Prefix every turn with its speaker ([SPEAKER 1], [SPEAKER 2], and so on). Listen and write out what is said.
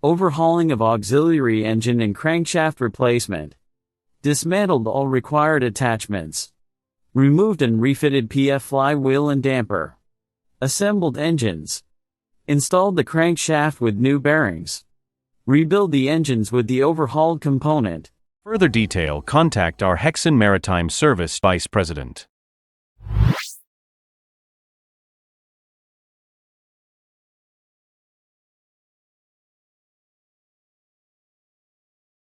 [SPEAKER 1] overhauling of auxiliary engine and crankshaft replacement, dismantled all required attachments, removed and refitted PF flywheel and damper, assembled engines, installed the crankshaft with new bearings, rebuild the engines with the overhauled component.
[SPEAKER 2] Further detail, contact our HEXXON Maritime Service Vice President.